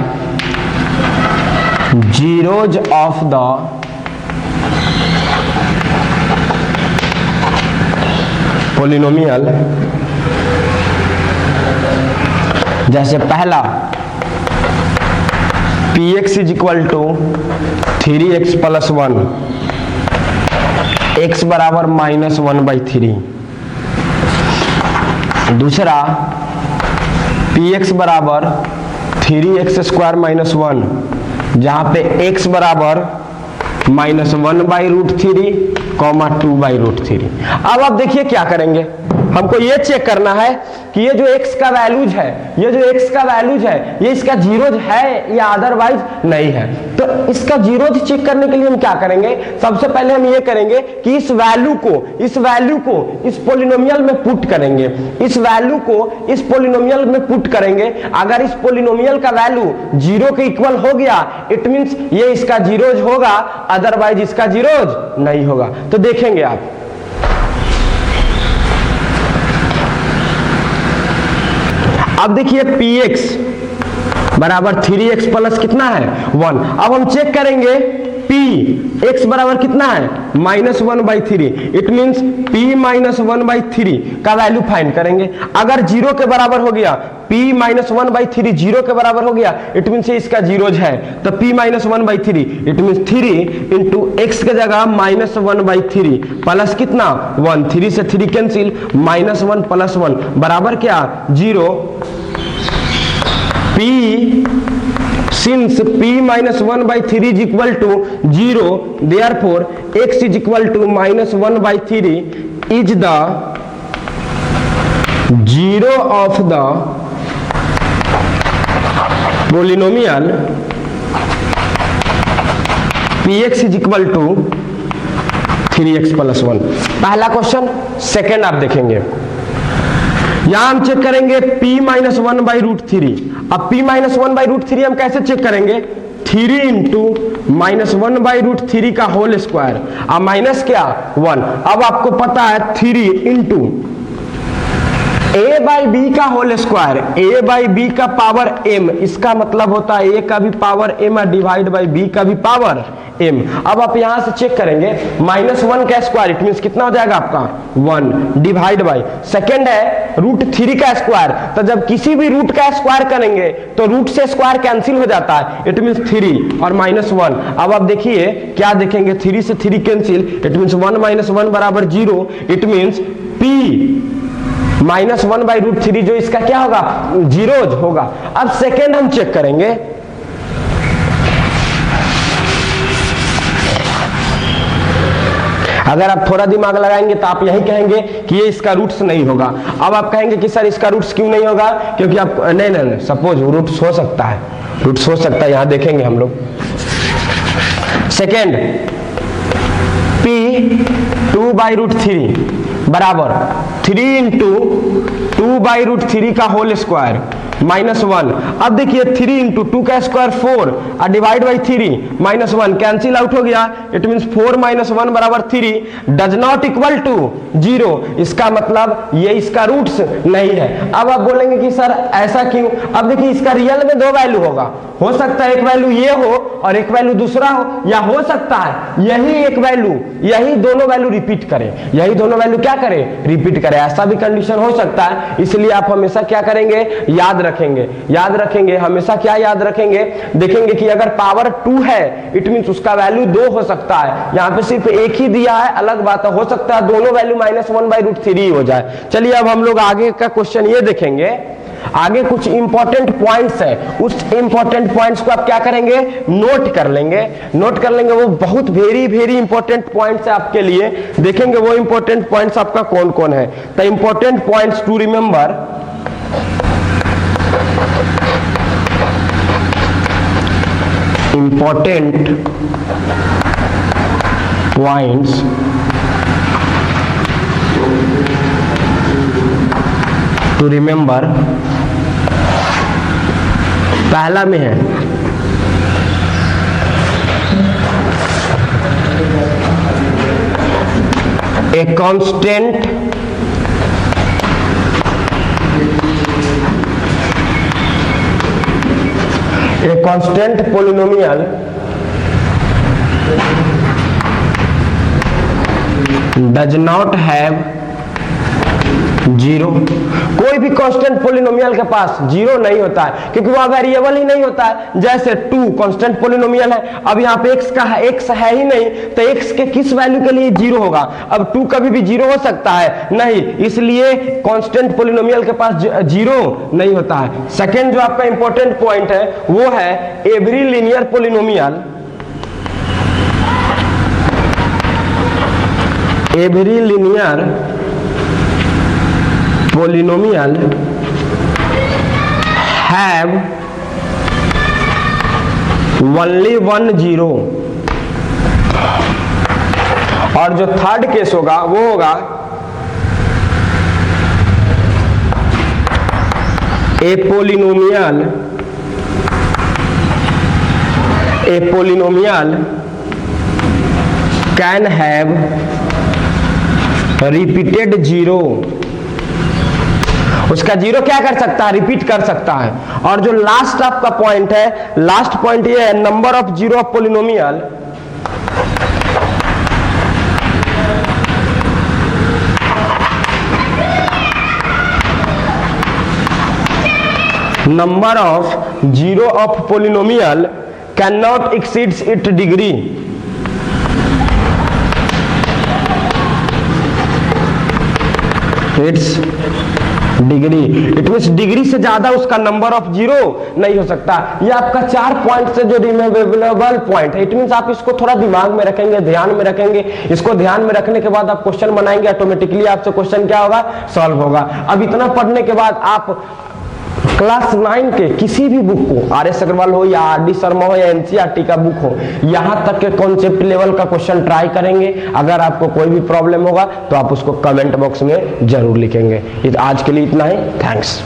zeros of the polynomial जैसे पहला px is equal to 3x plus 1, x बराबर -1/3। दूसरा px बराबर 3x स्क्वायर माइनस 1, जहां पे x बराबर -1/√3, 2/√3। अब आप देखिए क्या करेंगे, हमको ये चेक करना है कि ये जो x का वैल्यूज है, ये इसका जीरोज है या अदरवाइज नहीं है। तो इसका जीरोज चेक करने के लिए हम क्या करेंगे, सबसे पहले हम ये करेंगे कि इस वैल्यू को इस पोलिनोमियल में पुट करेंगे, इस वैल्यू को इस पोलिनोमियल में पुट करेंगे। अगर इस पोलिनोमियल का वैल्यू 0 के इक्वल हो गया, इट मींस ये इसका जीरोज होगा, अदरवाइज इसका जीरोज नहीं होगा। तो देखेंगे आप, अब देखिए px बराबर 3x प्लस कितना है 1। अब हम चेक करेंगे p x बराबर कितना है -1/3, इट मींस p -1/3 का वैल्यू फाइंड करेंगे। अगर 0 के बराबर हो गया, p -1/3 0 के बराबर हो गया, इट मींस इसका जीरोज है। तो p -1/3 it means 3 into x के जगह -1/3 प्लस कितना 1, 3 से 3 कैंसिल, -1 प्लस 1 बराबर क्या 0। p since p -1/3 is equal to 0, therefore x is equal to -1/3 is the zero of the polynomial px is equal to 3x plus 1। पहला क्वेश्चन। सेकेंड आप देखेंगे, यहां हम चेक करेंगे p -1/√3। अब p -1/√3 हम कैसे चेक करेंगे, 3 इंटू -1/√3 का होल स्क्वायर, अब माइनस क्या 1। अब आपको पता है 3 इंटू a/b का होल स्क्वायर, a/b का पावर m, इसका मतलब होता है a का भी पावर m और डिवाइड बाई b का भी पावर m। अब आप यहां से चेक करेंगे -1 का स्क्वायर, इट मींस कितना हो जाएगा आपका 1 डिवाइड बाई, सेकेंड है √3 का स्क्वायर। तो जब किसी भी रूट का स्क्वायर करेंगे तो रूट से स्क्वायर कैंसिल हो जाता है, इट मींस 3 और -1। अब आप देखिए क्या देखेंगे, 3 से 3 कैंसिल, इट मींस 1 - 1 बराबर 0, इट मींस p -1/√3 जो इसका क्या होगा जीरोज होगा। अब सेकेंड हम चेक करेंगे, अगर आप थोड़ा दिमाग लगाएंगे तो आप यही कहेंगे कि ये इसका रूट्स नहीं होगा। अब आप कहेंगे कि सर इसका रूट्स क्यों नहीं होगा, क्योंकि आप नहीं सपोज रूट्स हो सकता है, यहां देखेंगे हम लोग। सेकेंड p 2/√3 बराबर 3 इंटू 2/√3 का होल स्क्वायर -1। अब देखिए 3 इंटू 2 का स्क्वायर 4 और डिवाइड बाई 3 -1 कैंसिल आउट हो गया, इट मींस 4 - 1 बराबर 3 डज नॉट इक्वल टू 0। इसका मतलब ये इसका रूट्स नहीं है। अब आप बोलेंगे कि सर ऐसा क्यों, अब देखिए इसका रियल में 2 वैल्यू होगा, हो सकता है एक वैल्यू ये हो और एक वैल्यू दूसरा हो, या हो सकता है यही एक वैल्यू, यही दोनों वैल्यू रिपीट करें, यही दोनों वैल्यू क्या करें रिपीट करें, ऐसा भी कंडीशन हो सकता है। इसलिए आप हमेशा क्या करेंगे, याद रखेंगे हमेशा क्या याद रखेंगे, देखेंगे कि अगर पावर 2 है इट मींस उसका वैल्यू 2 हो सकता है। यहाँ पे सिर्फ एक ही दिया है, अलग बात है, हो सकता है दोनों वैल्यू -1/√3 हो जाए। चलिए अब हम लोग आगे का क्वेश्चन ये देखेंगे, आगे कुछ इंपॉर्टेंट पॉइंट्स है, उस इंपॉर्टेंट पॉइंट्स को आप क्या करेंगे नोट कर लेंगे, वो बहुत वेरी इंपॉर्टेंट पॉइंट्स है आपके लिए। देखेंगे वो इंपॉर्टेंट पॉइंट्स आपका कौन कौन है। The important points to remember, important points to remember, पहला में है a constant polynomial does not have zero. कोई भी कांस्टेंट पोलिनोमियल के पास जीरो नहीं होता है क्योंकि वह वेरिएबल ही नहीं होता है। जैसे 2 कांस्टेंट पोलिनोमियल है, अब यहाँ पे x का है, x है ही नहीं, तो x के किस वैल्यू के लिए जीरो होगा? अब 2 कभी भी जीरो हो सकता है? नहीं, इसलिए कांस्टेंट पोलिनोमियल के पास जीरो नहीं होता है। सेकेंड जो आपका इंपॉर्टेंट पॉइंट है वो है every linear polynomial, every linear polynomial have only one zero। और जो थर्ड केस होगा वो होगा a polynomial can have repeated zero। उसका जीरो क्या कर सकता है? रिपीट कर सकता है। और जो लास्ट आपका पॉइंट है, लास्ट पॉइंट ये है number of zero of polynomial number of zero of polynomial cannot exceeds its degree। its degree, it means degree से ज्यादा उसका नंबर ऑफ जीरो नहीं हो सकता। ये आपका 4 पॉइंट से जो रिमूवेबल पॉइंट है, इट मीन्स आप इसको थोड़ा दिमाग में रखेंगे, ध्यान में रखेंगे। इसको ध्यान में रखने के बाद आप क्वेश्चन बनाएंगे, ऑटोमेटिकली आपसे क्वेश्चन क्या होगा? सॉल्व होगा। अब इतना पढ़ने के बाद आप क्लास 9 के किसी भी बुक को, आर एस अग्रवाल हो या आर डी शर्मा हो या एनसीईआरटी का बुक हो, यहां तक के कॉन्सेप्ट लेवल का क्वेश्चन ट्राई करेंगे। अगर आपको कोई भी प्रॉब्लम होगा तो आप उसको कमेंट बॉक्स में जरूर लिखेंगे। आज के लिए इतना ही, थैंक्स।